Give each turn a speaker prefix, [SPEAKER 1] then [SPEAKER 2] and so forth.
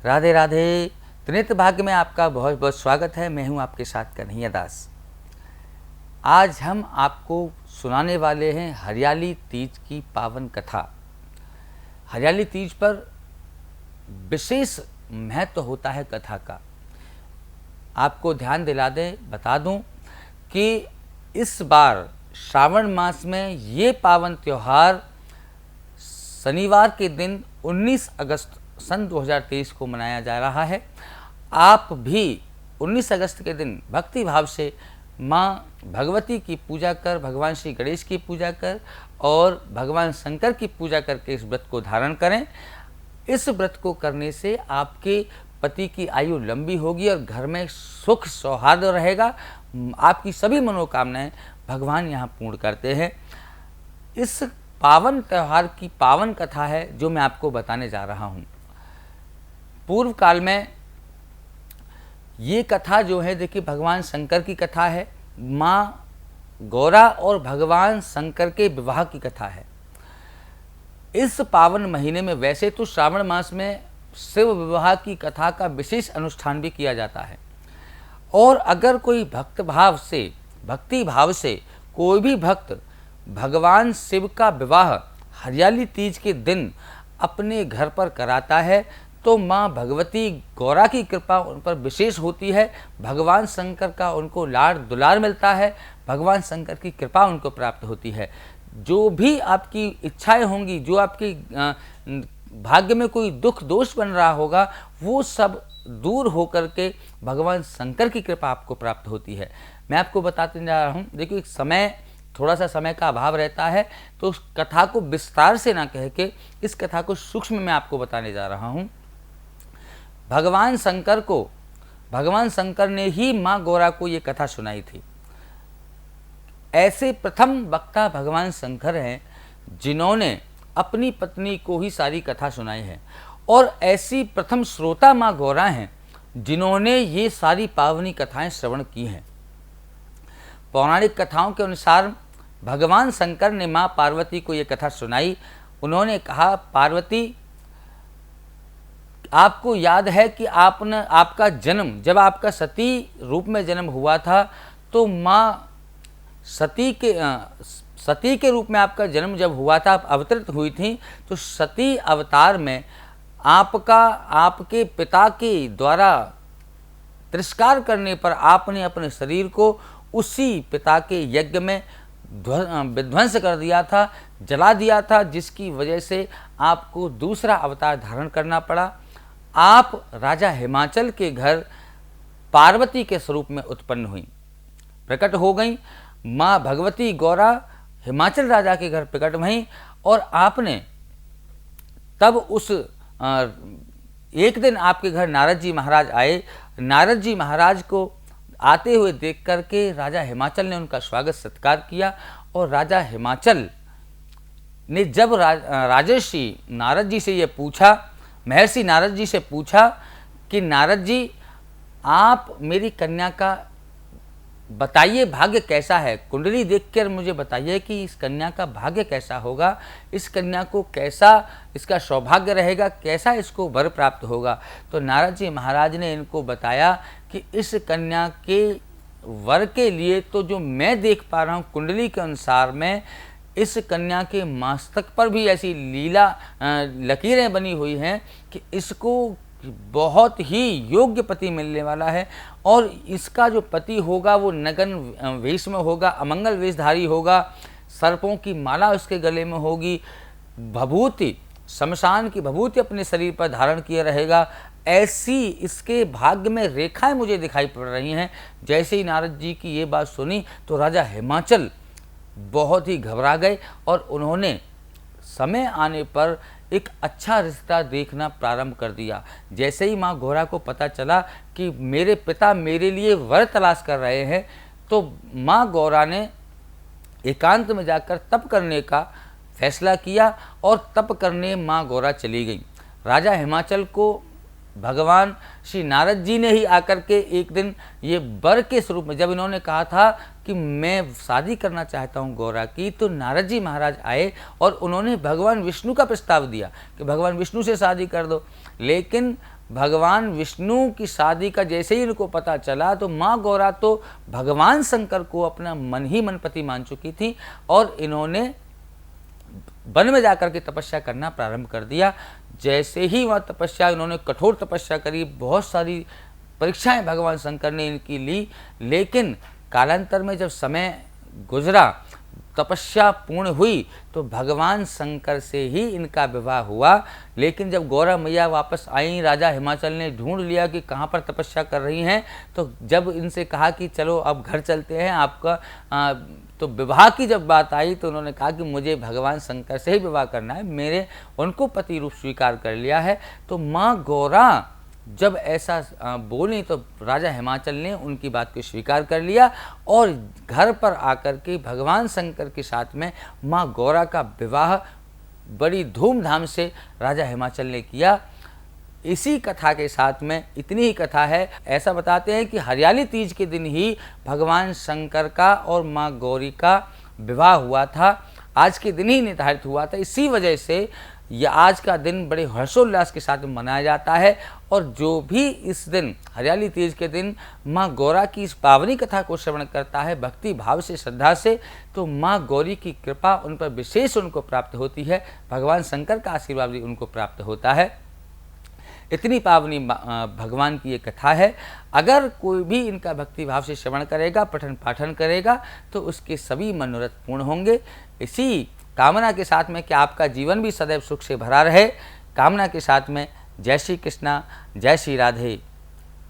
[SPEAKER 1] राधे राधे। त्रिनेत्र भाग्य में आपका बहुत बहुत स्वागत है। मैं हूं आपके साथ कन्हैया दास। आज हम आपको सुनाने वाले हैं हरियाली तीज की पावन कथा। हरियाली तीज पर विशेष महत्व होता है कथा का। आपको ध्यान दिला दें, बता दूं कि इस बार श्रावण मास में ये पावन त्यौहार शनिवार के दिन 19 अगस्त सन 2023 को मनाया जा रहा है। आप भी 19 अगस्त के दिन भक्ति भाव से माँ भगवती की पूजा कर, भगवान श्री गणेश की पूजा कर और भगवान शंकर की पूजा करके इस व्रत को धारण करें। इस व्रत को करने से आपके पति की आयु लंबी होगी और घर में सुख सौहार्द रहेगा। आपकी सभी मनोकामनाएं भगवान यहाँ पूर्ण करते हैं। इस पावन त्यौहार की पावन कथा है जो मैं आपको बताने जा रहा हूँ। पूर्व काल में ये कथा जो है, देखिए, भगवान शंकर की कथा है। माँ गौरा और भगवान शंकर के विवाह की कथा है। इस पावन महीने में वैसे तो श्रावण मास में शिव विवाह की कथा का विशेष अनुष्ठान भी किया जाता है, और अगर कोई भक्ति भाव से कोई भी भक्त भगवान शिव का विवाह हरियाली तीज के दिन अपने घर पर कराता है तो माँ भगवती गौरा की कृपा उन पर विशेष होती है। भगवान शंकर का उनको लाड दुलार मिलता है, भगवान शंकर की कृपा उनको प्राप्त होती है। जो भी आपकी इच्छाएं होंगी, जो आपकी भाग्य में कोई दुख दोष बन रहा होगा, वो सब दूर होकर के भगवान शंकर की कृपा आपको प्राप्त होती है। मैं आपको बताते जा रहा हूँ। देखिए, थोड़ा सा समय का अभाव रहता है, तो उस कथा को विस्तार से ना कह के इस कथा को सूक्ष्म में आपको बताने जा रहा हूँ। भगवान शंकर ने ही माँ गौरा को ये कथा सुनाई थी। ऐसे प्रथम वक्ता भगवान शंकर हैं जिन्होंने अपनी पत्नी को ही सारी कथा सुनाई है, और ऐसी प्रथम श्रोता माँ गौरा हैं जिन्होंने ये सारी पावनी कथाएं श्रवण की हैं। पौराणिक कथाओं के अनुसार भगवान शंकर ने माँ पार्वती को ये कथा सुनाई। उन्होंने कहा, पार्वती, आपको याद है कि आपका जन्म, जब आपका सती रूप में जन्म हुआ था, तो माँ सती के रूप में आपका जन्म जब हुआ था, आप अवतरित हुई थी, तो सती अवतार में आपके पिता के द्वारा तिरस्कार करने पर आपने अपने शरीर को उसी पिता के यज्ञ में विध्वंस कर दिया था, जला दिया था, जिसकी वजह से आपको दूसरा अवतार धारण करना पड़ा। आप राजा हिमाचल के घर पार्वती के स्वरूप में उत्पन्न हुई, प्रकट हो गई। माँ भगवती गौरा हिमाचल राजा के घर प्रकट हुई, और आपने तब एक दिन आपके घर नारद जी महाराज आए। नारद जी महाराज को आते हुए देख करके राजा हिमाचल ने उनका स्वागत सत्कार किया, और राजा हिमाचल ने जब राजर्षि नारद जी से ये पूछा, महर्षि नारद जी से पूछा कि नारद जी, आप मेरी कन्या का बताइए भाग्य कैसा है, कुंडली देखकर मुझे बताइए कि इस कन्या का भाग्य कैसा होगा, इस कन्या को कैसा इसका सौभाग्य रहेगा, कैसा इसको वर प्राप्त होगा। तो नारद जी महाराज ने इनको बताया कि इस कन्या के वर के लिए तो जो मैं देख पा रहा हूँ कुंडली के अनुसार में, इस कन्या के मस्तक पर भी ऐसी लीला लकीरें बनी हुई हैं कि इसको बहुत ही योग्य पति मिलने वाला है, और इसका जो पति होगा वो नगन वेश में होगा, अमंगल वेशधारी होगा, सर्पों की माला उसके गले में होगी, भभूति, शमशान की भभूति अपने शरीर पर धारण किए रहेगा। ऐसी इसके भाग्य में रेखाएं मुझे दिखाई पड़ रही हैं। जैसे ही नारद जी की ये बात सुनी तो राजा हिमाचल बहुत ही घबरा गए, और उन्होंने समय आने पर एक अच्छा रिश्ता देखना प्रारंभ कर दिया। जैसे ही माँ गौरा को पता चला कि मेरे पिता मेरे लिए वर तलाश कर रहे हैं, तो माँ गौरा ने एकांत में जाकर तप करने का फैसला किया, और तप करने माँ गौरा चली गई। राजा हिमाचल को भगवान श्री नारद जी ने ही आकर के एक दिन ये वर के स्वरूप में, जब इन्होंने कहा था कि मैं शादी करना चाहता हूँ गौरा की, तो नारद जी महाराज आए और उन्होंने भगवान विष्णु का प्रस्ताव दिया कि भगवान विष्णु से शादी कर दो। लेकिन भगवान विष्णु की शादी का जैसे ही इनको पता चला तो माँ गौरा तो भगवान शंकर को अपना मन ही मन पति मान चुकी थी और इन्होंने वन में जाकर के तपस्या करना प्रारंभ कर दिया। जैसे ही वह तपस्या, इन्होंने कठोर तपस्या करी, बहुत सारी परीक्षाएं भगवान शंकर ने इनकी ली, लेकिन कालांतर में जब समय गुजरा, तपस्या पूर्ण हुई तो भगवान शंकर से ही इनका विवाह हुआ। लेकिन जब गौरा मैया वापस आई, राजा हिमाचल ने ढूंढ लिया कि कहाँ पर तपस्या कर रही हैं, तो जब इनसे कहा कि चलो अब घर चलते हैं आपका, तो विवाह की जब बात आई तो उन्होंने कहा कि मुझे भगवान शंकर से ही विवाह करना है, मेरे उनको पति रूप स्वीकार कर लिया है। तो माँ गौरा जब ऐसा बोली तो राजा हिमाचल ने उनकी बात को स्वीकार कर लिया और घर पर आकर के भगवान शंकर के साथ में माँ गौरा का विवाह बड़ी धूमधाम से राजा हिमाचल ने किया। इसी कथा के साथ में इतनी ही कथा है, ऐसा बताते हैं कि हरियाली तीज के दिन ही भगवान शंकर का और माँ गौरी का विवाह हुआ था, आज के दिन ही निर्धारित हुआ था। इसी वजह से यह आज का दिन बड़े हर्षोल्लास के साथ मनाया जाता है। और जो भी इस दिन हरियाली तीज के दिन माँ गौरा की इस पावनी कथा को श्रवण करता है भक्ति भाव से, श्रद्धा से, तो माँ गौरी की कृपा उन पर विशेष उनको प्राप्त होती है, भगवान शंकर का आशीर्वाद भी उनको प्राप्त होता है। इतनी पावनी भगवान की ये कथा है। अगर कोई भी इनका भक्ति भाव से श्रवण करेगा, पठन पाठन करेगा, तो उसके सभी मनोरथ पूर्ण होंगे। इसी कामना के साथ में कि आपका जीवन भी सदैव सुख से भरा रहे, कामना के साथ में जय श्री कृष्णा, जय श्री राधे।